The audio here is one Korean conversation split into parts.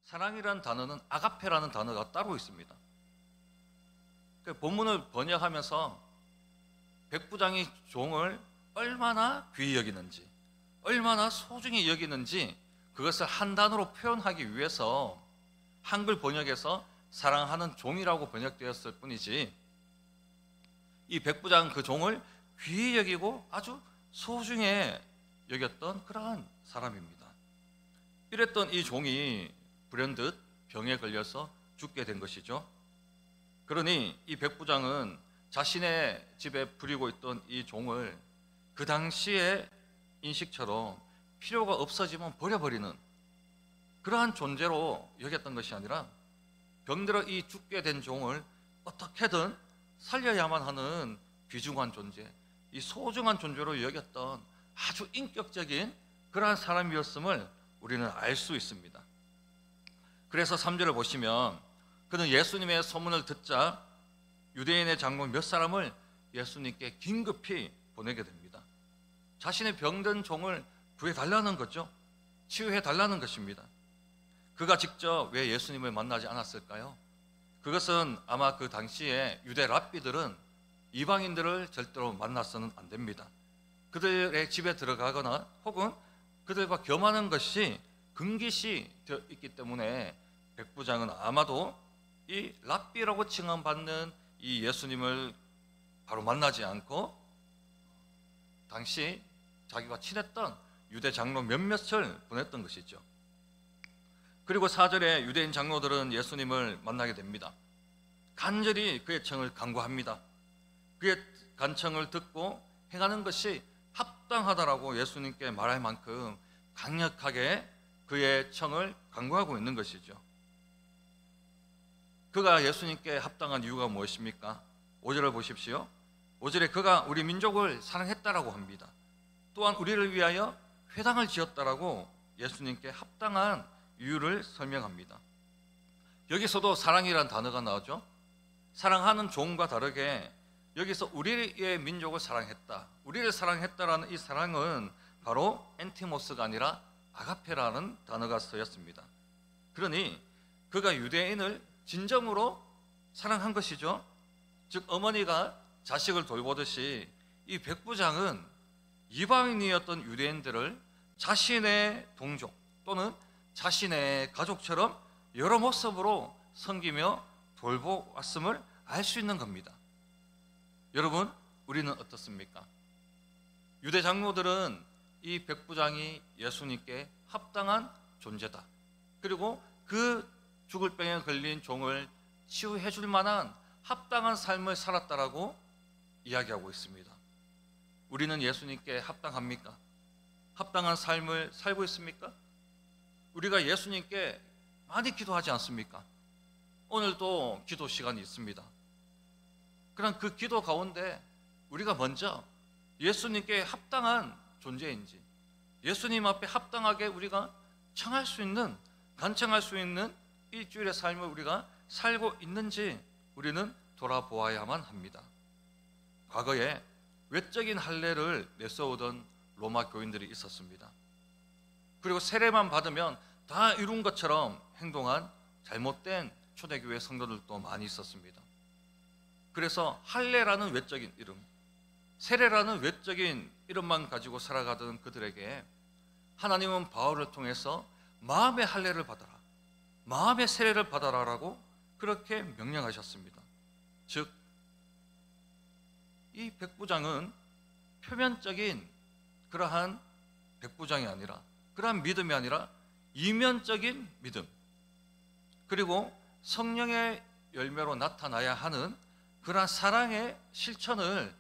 사랑이라는 단어는 아가페라는 단어가 따로 있습니다. 본문을 번역하면서 백부장이 종을 얼마나 귀히 여기는지, 얼마나 소중히 여기는지 그것을 한 단어로 표현하기 위해서 한글 번역에서 사랑하는 종이라고 번역되었을 뿐이지, 이 백부장 그 종을 귀히 여기고 아주 소중히 여겼던 그러한 사람입니다. 이랬던 이 종이 불현듯 병에 걸려서 죽게 된 것이죠. 그러니 이 백부장은 자신의 집에 부리고 있던 이 종을 그 당시의 인식처럼 필요가 없어지면 버려버리는 그러한 존재로 여겼던 것이 아니라 병들어 이 죽게 된 종을 어떻게든 살려야만 하는 귀중한 존재, 이 소중한 존재로 여겼던 아주 인격적인 그러한 사람이었음을 우리는 알 수 있습니다. 그래서 3절을 보시면 그는 예수님의 소문을 듣자 유대인의 장로 몇 사람을 예수님께 긴급히 보내게 됩니다. 자신의 병든 종을 구해달라는 거죠. 치유해달라는 것입니다. 그가 직접 왜 예수님을 만나지 않았을까요? 그것은 아마 그 당시에 유대 랍비들은 이방인들을 절대로 만나서는 안 됩니다. 그들의 집에 들어가거나 혹은 그들과 겸하는 것이 금기시 되어 있기 때문에 백부장은 아마도 이 랍비라고 칭함받는 이 예수님을 바로 만나지 않고 당시 자기가 친했던 유대 장로 몇몇을 보냈던 것이죠. 그리고 4절에 유대인 장로들은 예수님을 만나게 됩니다. 간절히 그의 청을 간구합니다. 그의 간청을 듣고 행하는 것이 합당하다라고 예수님께 말할 만큼 강력하게 그의 청을 간구하고 있는 것이죠. 그가 예수님께 합당한 이유가 무엇입니까? 5절을 보십시오. 5절에 그가 우리 민족을 사랑했다라고 합니다. 또한 우리를 위하여 회당을 지었다라고 예수님께 합당한 이유를 설명합니다. 여기서도 사랑이라는 단어가 나오죠. 사랑하는 종과 다르게 여기서 우리의 민족을 사랑했다, 우리를 사랑했다라는 이 사랑은 바로 엔티모스가 아니라 아가페라는 단어가 쓰였습니다. 그러니 그가 유대인을 진정으로 사랑한 것이죠. 즉 어머니가 자식을 돌보듯이 이 백부장은 이방인이었던 유대인들을 자신의 동족 또는 자신의 가족처럼 여러 모습으로 섬기며 돌보았음을 알 수 있는 겁니다. 여러분, 우리는 어떻습니까? 유대 장로들은 이 백부장이 예수님께 합당한 존재다, 그리고 그 죽을 병에 걸린 종을 치유해 줄 만한 합당한 삶을 살았다라고 이야기하고 있습니다. 우리는 예수님께 합당합니까? 합당한 삶을 살고 있습니까? 우리가 예수님께 많이 기도하지 않습니까? 오늘도 기도 시간이 있습니다. 그럼 그 기도 가운데 우리가 먼저 예수님께 합당한 존재인지, 예수님 앞에 합당하게 우리가 청할 수 있는, 간청할 수 있는 일주일의 삶을 우리가 살고 있는지 우리는 돌아보아야만 합니다. 과거에 외적인 할례를 내세우던 로마 교인들이 있었습니다. 그리고 세례만 받으면 다 이룬 것처럼 행동한 잘못된 초대교회 성도들도 많이 있었습니다. 그래서 할례라는 외적인 이름, 세례라는 외적인 이름만 가지고 살아가던 그들에게 하나님은 바울을 통해서 마음의 할례를 받아라, 마음의 세례를 받아라라고 그렇게 명령하셨습니다. 즉, 이 백부장은 표면적인 그러한 백부장이 아니라, 그러한 믿음이 아니라 이면적인 믿음, 그리고 성령의 열매로 나타나야 하는 그러한 사랑의 실천을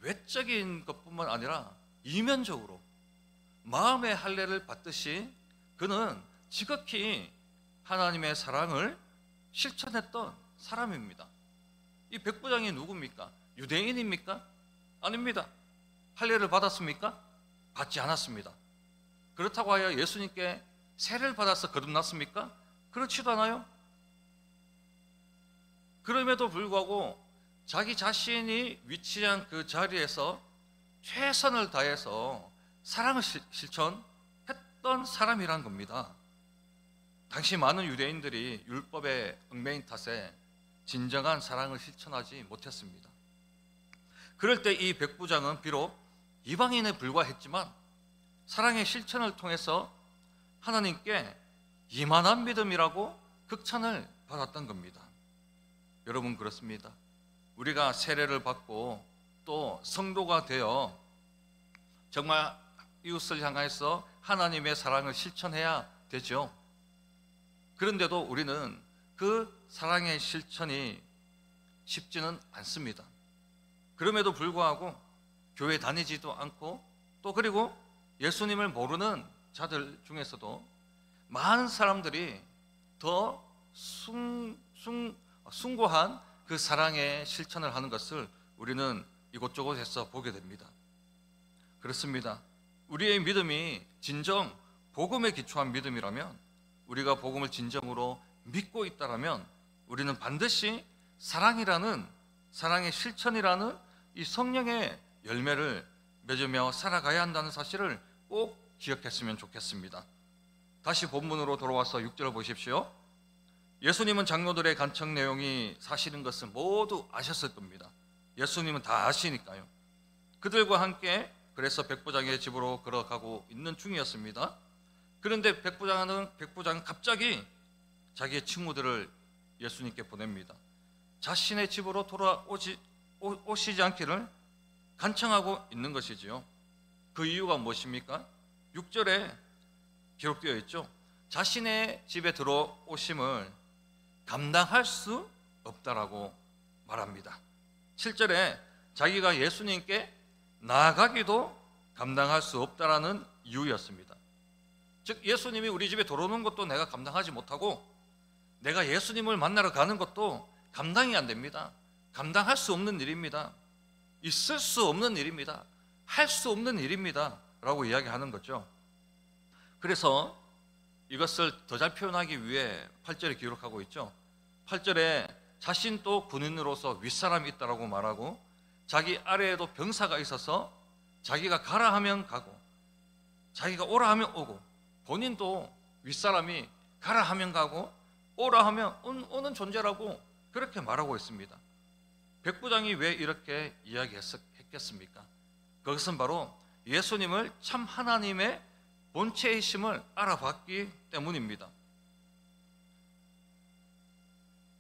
외적인 것뿐만 아니라 이면적으로 마음의 할례를 받듯이 그는 지극히 하나님의 사랑을 실천했던 사람입니다. 이 백부장이 누굽니까? 유대인입니까? 아닙니다. 할례를 받았습니까? 받지 않았습니다. 그렇다고 하여 예수님께 세례를 받아서 거듭났습니까? 그렇지도 않아요. 그럼에도 불구하고 자기 자신이 위치한 그 자리에서 최선을 다해서 사랑을 실천했던 못했던 사람이란 겁니다. 당시 많은 유대인들이 율법에 얽매인 탓에 진정한 사랑을 실천하지 못했습니다. 그럴 때 이 백부장은 비록 이방인에 불과했지만 사랑의 실천을 통해서 하나님께 이만한 믿음이라고 극찬을 받았던 겁니다. 여러분, 그렇습니다. 우리가 세례를 받고 또 성도가 되어 정말 이웃을 향해서 하나님의 사랑을 실천해야 되죠. 그런데도 우리는 그 사랑의 실천이 쉽지는 않습니다. 그럼에도 불구하고 교회 다니지도 않고 또 그리고 예수님을 모르는 자들 중에서도 많은 사람들이 더 숭고한 그 사랑의 실천을 하는 것을 우리는 이곳저곳에서 보게 됩니다. 그렇습니다. 우리의 믿음이 진정 복음에 기초한 믿음이라면, 우리가 복음을 진정으로 믿고 있다라면 우리는 반드시 사랑이라는, 사랑의 실천이라는 이 성령의 열매를 맺으며 살아가야 한다는 사실을 꼭 기억했으면 좋겠습니다. 다시 본문으로 돌아와서 6절을 보십시오. 예수님은 장로들의 간청 내용이 사실인 것을 모두 아셨을 겁니다. 예수님은 다 아시니까요. 그들과 함께 그래서 백부장의 집으로 걸어가고 있는 중이었습니다. 그런데 백부장은 갑자기 자기의 친구들을 예수님께 보냅니다. 자신의 집으로 돌아오시지 않기를 간청하고 있는 것이지요. 그 이유가 무엇입니까? 6절에 기록되어 있죠. 자신의 집에 들어오심을 감당할 수 없다라고 말합니다. 7절에 자기가 예수님께 나아가기도 감당할 수 없다라는 이유였습니다. 즉 예수님이 우리 집에 들어오는 것도 내가 감당하지 못하고 내가 예수님을 만나러 가는 것도 감당이 안 됩니다. 감당할 수 없는 일입니다. 있을 수 없는 일입니다. 할 수 없는 일입니다 라고 이야기하는 거죠. 그래서 이것을 더 잘 표현하기 위해 8절에 기록하고 있죠. 8절에 자신 또 군인으로서 윗사람이 있다라고 말하고 자기 아래에도 병사가 있어서 자기가 가라 하면 가고 자기가 오라 하면 오고 본인도 윗사람이 가라 하면 가고 오라 하면 오는 존재라고 그렇게 말하고 있습니다. 백부장이 왜 이렇게 이야기했겠습니까? 그것은 바로 예수님을 참 하나님의 본체이심을 알아봤기 때문입니다.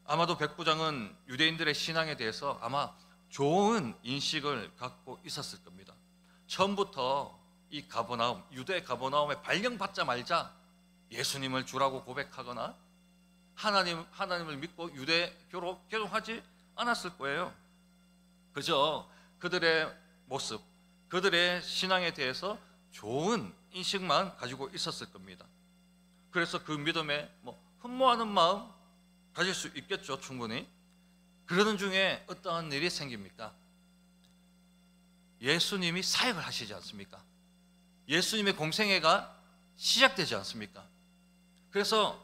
아마도 백부장은 유대인들의 신앙에 대해서 아마 좋은 인식을 갖고 있었을 겁니다. 처음부터 이 가버나움, 유대 가버나움에 발령받자마자 예수님을 주라고 고백하거나 하나님을 믿고 유대교로 개종하지 않았을 거예요. 그저 그들의 모습, 그들의 신앙에 대해서 좋은 인식만 가지고 있었을 겁니다. 그래서 그 믿음에 흠모하는 마음 가질 수 있겠죠, 충분히. 그러는 중에 어떠한 일이 생깁니까? 예수님이 사역을 하시지 않습니까? 예수님의 공생애가 시작되지 않습니까? 그래서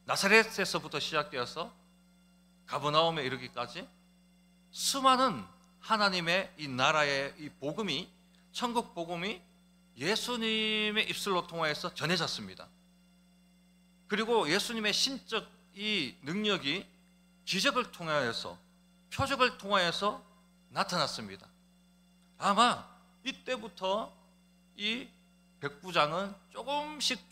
나사렛에서부터 시작되어서 가버나움에 이르기까지 수많은 하나님의 이 나라의 이 복음이, 천국 복음이 예수님의 입술로 통하여서 전해졌습니다. 그리고 예수님의 신적 이 능력이 기적을 통하여서, 표적을 통하여서 나타났습니다. 아마 이때부터 이 백부장은 조금씩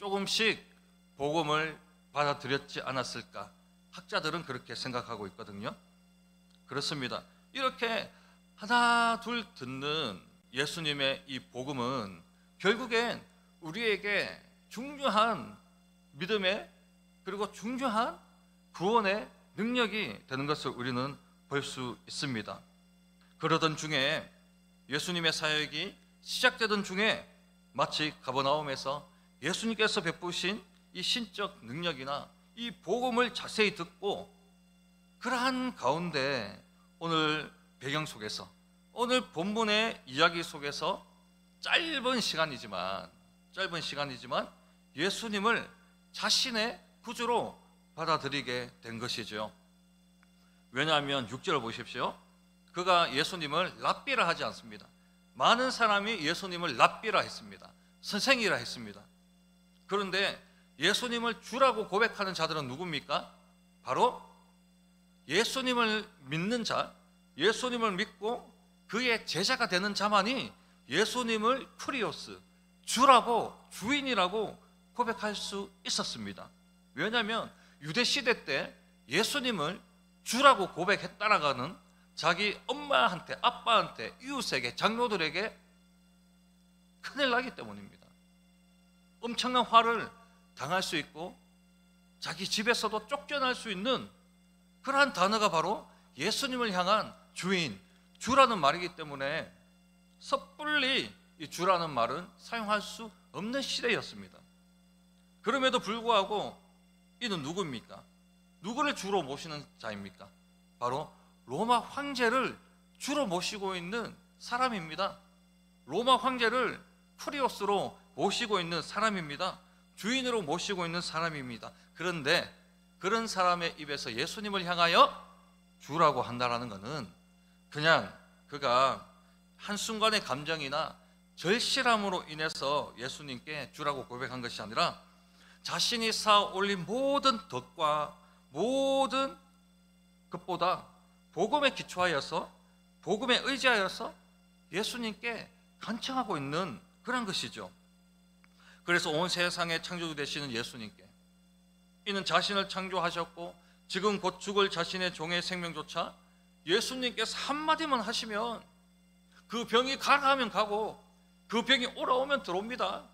복음을 받아들였지 않았을까, 학자들은 그렇게 생각하고 있거든요. 그렇습니다. 이렇게 하나 둘 듣는 예수님의 이 복음은 결국엔 우리에게 중요한 믿음의, 그리고 중요한 구원의 능력이 되는 것을 우리는 볼 수 있습니다. 그러던 중에, 예수님의 사역이 시작되던 중에 마치 가버나움에서 예수님께서 베푸신 이 신적 능력이나 이 복음을 자세히 듣고, 그러한 가운데 오늘 배경 속에서, 오늘 본문의 이야기 속에서 짧은 시간이지만 예수님을 자신의 구주로 받아들이게 된 것이죠. 왜냐하면 6절을 보십시오. 그가 예수님을 랍비라 하지 않습니다. 많은 사람이 예수님을 랍비라 했습니다. 선생이라 했습니다. 그런데 예수님을 주라고 고백하는 자들은 누굽니까? 바로 예수님을 믿는 자, 예수님을 믿고 그의 제자가 되는 자만이 예수님을 쿠리오스, 주라고, 주인이라고 고백할 수 있었습니다. 왜냐하면 유대시대 때 예수님을 주라고 고백했다라가는 자기 엄마한테, 아빠한테, 이웃에게, 장로들에게 큰일 나기 때문입니다. 엄청난 화를 당할 수 있고 자기 집에서도 쫓겨날 수 있는 그러한 단어가 바로 예수님을 향한 주인, 주라는 말이기 때문에 섣불리 이 주라는 말은 사용할 수 없는 시대였습니다. 그럼에도 불구하고 이는 누구입니까? 누구를 주로 모시는 자입니까? 바로 로마 황제를 주로 모시고 있는 사람입니다. 로마 황제를 쿠리오스로 모시고 있는 사람입니다. 주인으로 모시고 있는 사람입니다. 그런데 그런 사람의 입에서 예수님을 향하여 주라고 한다는 것은 그냥 그가 한순간의 감정이나 절실함으로 인해서 예수님께 주라고 고백한 것이 아니라 자신이 쌓아 올린 모든 덕과 모든 것보다 복음에 기초하여서, 복음에 의지하여서 예수님께 간청하고 있는 그런 것이죠. 그래서 온 세상의 창조주 되시는 예수님께, 이는 자신을 창조하셨고 지금 곧 죽을 자신의 종의 생명조차 예수님께서 한마디만 하시면 그 병이 가라 하면 가고 그 병이 오라 오면 들어옵니다.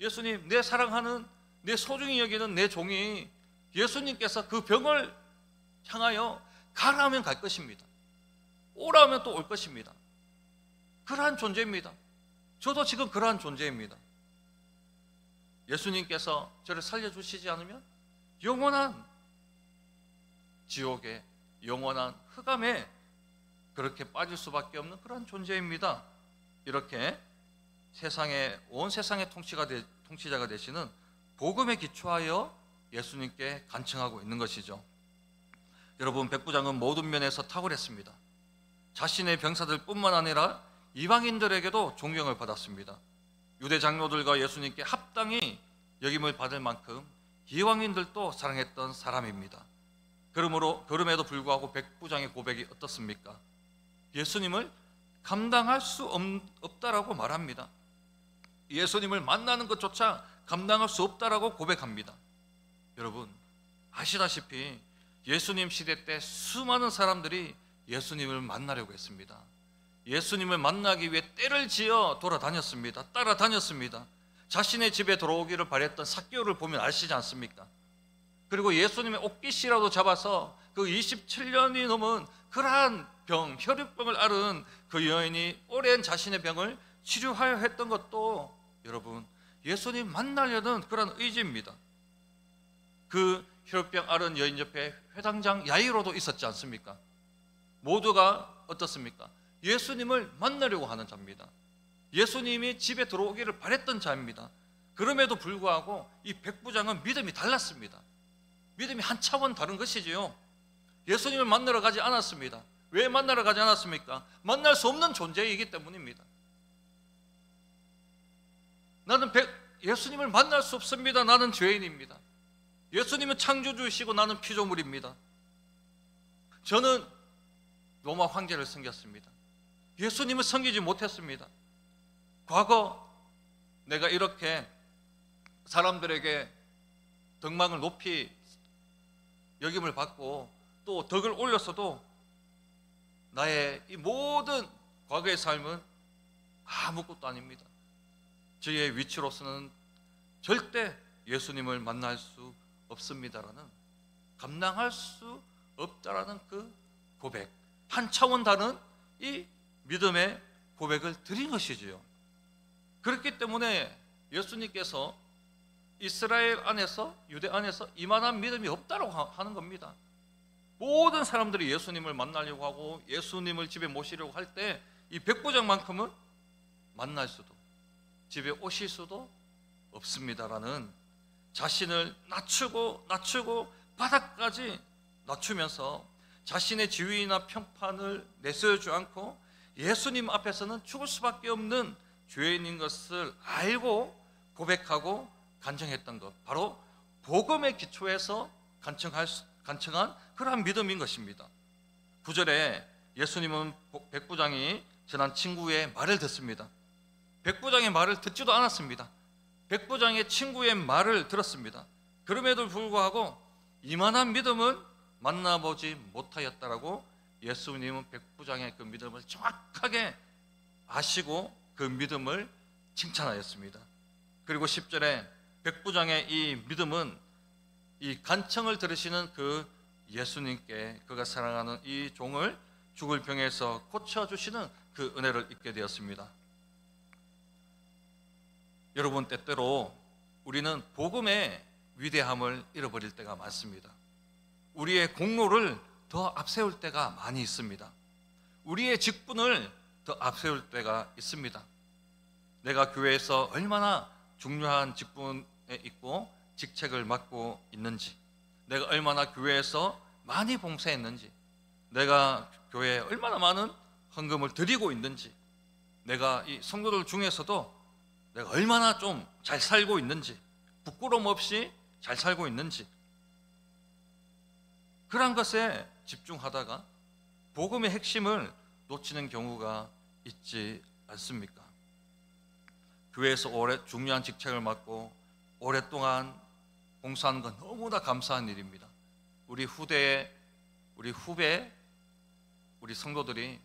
예수님, 내 사랑하는, 내 소중히 여기는 내 종이 예수님께서 그 병을 향하여 가라 하면 갈 것입니다. 오라 하면 또 올 것입니다. 그러한 존재입니다. 저도 지금 그러한 존재입니다. 예수님께서 저를 살려주시지 않으면 영원한 지옥에, 영원한 흑암에 그렇게 빠질 수밖에 없는 그런 존재입니다. 이렇게 온 세상의 통치자가 되시는 복음에 기초하여 예수님께 간청하고 있는 것이죠. 여러분, 백부장은 모든 면에서 탁월했습니다. 자신의 병사들 뿐만 아니라 이방인들에게도 존경을 받았습니다. 유대 장로들과 예수님께 합당히 여김을 받을 만큼 이방인들도 사랑했던 사람입니다. 그럼에도 불구하고 백부장의 고백이 어떻습니까? 예수님을 감당할 수 없다라고 말합니다. 예수님을 만나는 것조차 감당할 수 없다라고 고백합니다. 여러분, 아시다시피 예수님 시대 때 수많은 사람들이 예수님을 만나려고 했습니다. 예수님을 만나기 위해 떼를 지어 돌아다녔습니다. 따라다녔습니다. 자신의 집에 들어오기를 바랬던 삭개오를 보면 아시지 않습니까? 그리고 예수님의 옷깃이라도 잡아서 그 27년이 넘은 그러한 병, 혈육병을 앓은 그 여인이 오랜 자신의 병을 치료하여 했던 것도 여러분, 예수님 만나려는 그런 의지입니다. 그 혈육병 앓은 여인 옆에 회당장 야이로도 있었지 않습니까? 모두가 어떻습니까? 예수님을 만나려고 하는 자입니다. 예수님이 집에 들어오기를 바랬던 자입니다. 그럼에도 불구하고 이 백부장은 믿음이 달랐습니다. 믿음이 한 차원 다른 것이지요. 예수님을 만나러 가지 않았습니다. 왜 만나러 가지 않았습니까? 만날 수 없는 존재이기 때문입니다. 나는 예수님을 만날 수 없습니다. 나는 죄인입니다. 예수님은 창조주이시고 나는 피조물입니다. 저는 로마 황제를 섬겼습니다. 예수님을 섬기지 못했습니다. 과거 내가 이렇게 사람들에게 덕망을 높이 여김을 받고 또 덕을 올렸어도 나의 이 모든 과거의 삶은 아무것도 아닙니다. 저의 위치로서는 절대 예수님을 만날 수 없습니다라는, 감당할 수 없다라는 그 고백, 한 차원 다른 이 믿음의 고백을 드린 것이지요. 그렇기 때문에 예수님께서 이스라엘 안에서, 유대 안에서 이만한 믿음이 없다고 하는 겁니다. 모든 사람들이 예수님을 만나려고 하고 예수님을 집에 모시려고 할 때 이 백부장만큼은 만날 수도, 집에 오실 수도 없습니다라는, 자신을 낮추고 바닥까지 낮추면서 자신의 지위나 평판을 내세우지 않고 예수님 앞에서는 죽을 수밖에 없는 죄인인 것을 알고 고백하고 간청했던 것, 바로 복음의 기초에서 간청한 그러한 믿음인 것입니다. 9절에 예수님은 백부장이 전한 친구의 말을 듣습니다. 백부장의 말을 듣지도 않았습니다. 백부장의 친구의 말을 들었습니다. 그럼에도 불구하고 이만한 믿음은 만나보지 못하였다라고 예수님은 백부장의 그 믿음을 정확하게 아시고 그 믿음을 칭찬하였습니다. 그리고 10절에 백부장의 이 믿음은 이 간청을 들으시는 그 예수님께 그가 사랑하는 이 종을 죽을 병에서 고쳐주시는 그 은혜를 입게 되었습니다. 여러분, 때때로 우리는 복음의 위대함을 잃어버릴 때가 많습니다. 우리의 공로를 더 앞세울 때가 많이 있습니다. 우리의 직분을 더 앞세울 때가 있습니다. 내가 교회에서 얼마나 중요한 직분에 있고 직책을 맡고 있는지, 내가 얼마나 교회에서 많이 봉사했는지, 내가 교회에 얼마나 많은 헌금을 드리고 있는지, 내가 이 성도들 중에서도 내가 얼마나 좀 잘 살고 있는지, 부끄러움 없이 잘 살고 있는지, 그런 것에 집중하다가 복음의 핵심을 놓치는 경우가 있지 않습니까? 교회에서 오래 중요한 직책을 맡고 오랫동안 봉사하는 건 너무나 감사한 일입니다. 우리 후배, 우리 성도들이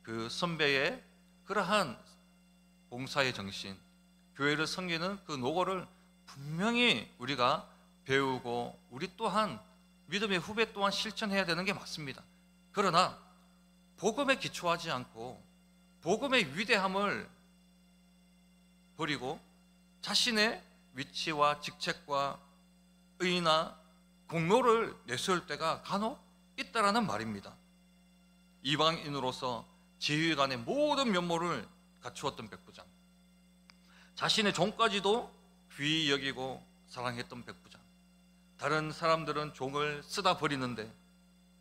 그 선배의 그러한 봉사의 정신, 교회를 섬기는 그 노고를 분명히 우리가 배우고 우리 또한 믿음의 후배 또한 실천해야 되는 게 맞습니다. 그러나 복음에 기초하지 않고 복음의 위대함을 버리고 자신의 위치와 직책과 의의나 공로를 내세울 때가 간혹 있다라는 말입니다. 이방인으로서 지휘관의 모든 면모를 갖추었던 백부장, 자신의 종까지도 귀히 여기고 사랑했던 백부장, 다른 사람들은 종을 쓰다 버리는데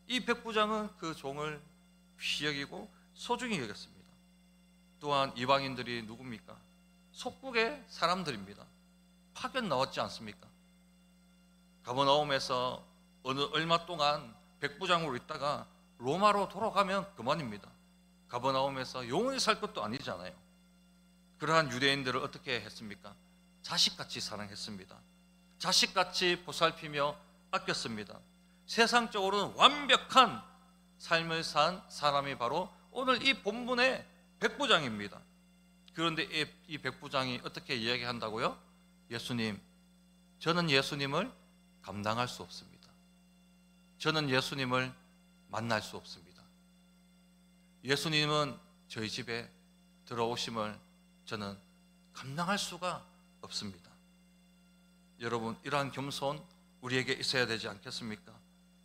이 백부장은 그 종을 귀히 여기고 소중히 여겼습니다. 또한 이방인들이 누굽니까? 속국의 사람들입니다. 파견 나왔지 않습니까? 가버나움에서 얼마 동안 백부장으로 있다가 로마로 돌아가면 그만입니다. 가버나움에서 영원히 살 것도 아니잖아요. 그러한 유대인들을 어떻게 했습니까? 자식같이 사랑했습니다. 자식같이 보살피며 아꼈습니다. 세상적으로는 완벽한 삶을 산 사람이 바로 오늘 이 본문의 백부장입니다. 그런데 이 백부장이 어떻게 이야기한다고요? 예수님, 저는 예수님을 감당할 수 없습니다. 저는 예수님을 만날 수 없습니다. 예수님은 저희 집에 들어오심을 저는 감당할 수가 없습니다. 여러분, 이러한 겸손 우리에게 있어야 되지 않겠습니까?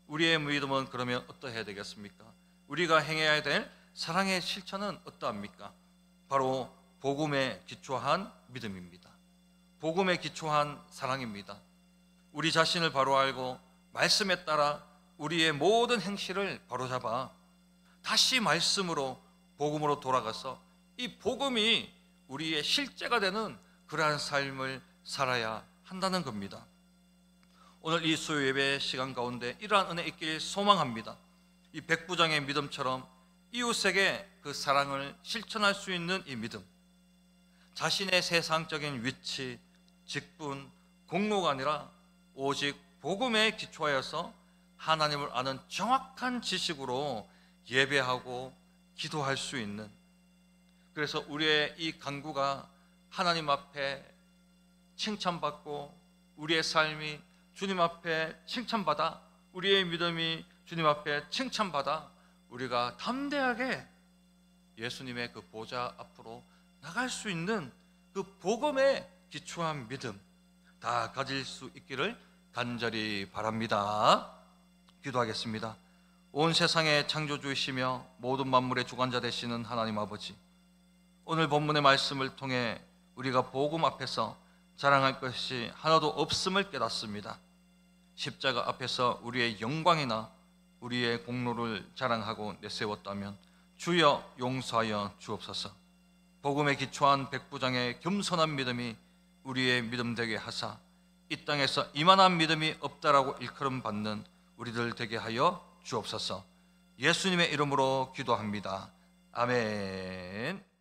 우리의 믿음은 그러면 어떠해야 되겠습니까? 우리가 행해야 될 사랑의 실천은 어떠합니까? 바로 복음에 기초한 믿음입니다. 복음에 기초한 사랑입니다. 우리 자신을 바로 알고 말씀에 따라 우리의 모든 행실을 바로잡아 다시 말씀으로 복음으로 돌아가서 이 복음이 우리의 실제가 되는 그러한 삶을 살아야 한다는 겁니다. 오늘 이 수요 예배 시간 가운데 이러한 은혜 있길 소망합니다. 이 백부장의 믿음처럼 이웃에게 그 사랑을 실천할 수 있는 이 믿음, 자신의 세상적인 위치, 직분, 공로가 아니라 오직 복음에 기초하여서 하나님을 아는 정확한 지식으로 예배하고 기도할 수 있는, 그래서 우리의 이 간구가 하나님 앞에 칭찬받고 우리의 삶이 주님 앞에 칭찬받아, 우리의 믿음이 주님 앞에 칭찬받아 우리가 담대하게 예수님의 그 보좌 앞으로 나갈 수 있는 그 복음에 기초한 믿음 다 가질 수 있기를 간절히 바랍니다. 기도하겠습니다. 온 세상의 창조주이시며 모든 만물의 주관자 되시는 하나님 아버지, 오늘 본문의 말씀을 통해 우리가 복음 앞에서 자랑할 것이 하나도 없음을 깨닫습니다. 십자가 앞에서 우리의 영광이나 우리의 공로를 자랑하고 내세웠다면 주여 용서하여 주옵소서. 복음에 기초한 백부장의 겸손한 믿음이 우리의 믿음 되게 하사 이 땅에서 이만한 믿음이 없다라고 일컬음 받는 우리들 되게 하여 주옵소서. 예수님의 이름으로 기도합니다. 아멘.